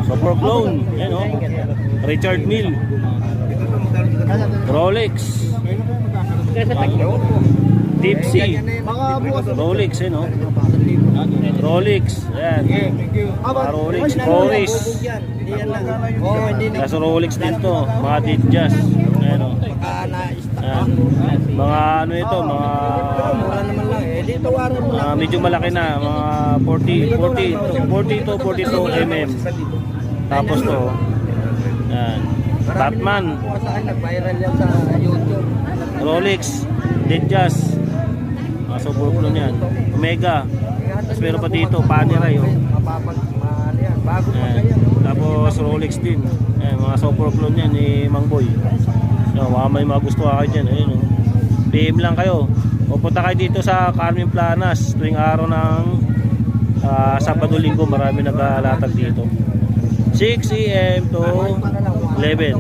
Super clone. Yan o. Richard Mille. Rolex. Tipsy. Rolex, yan o. Rolex. Yan. Mga Rolex. Boris. Kaso Rolex din to. Mga Ditjas. Yan o. Yan. Mga ano ito, mga medyo malaki na, mga 42 mm. Tapos to, yan, Batman, Rolex, Ditjas, mga super clone yan, Omega. Tapos meron pa dito, Panerai oh. Yan. Tapos Rolex din, yan, mga super clone yan ni Mang Boy. So, may mga gusto kayo dyan, ayun, oh. PM lang kayo. Pupunta kayo dito sa Carmen Planas tuwing araw ng Sabado Linggo, marami nag-aalatag dito. 6 AM to 11.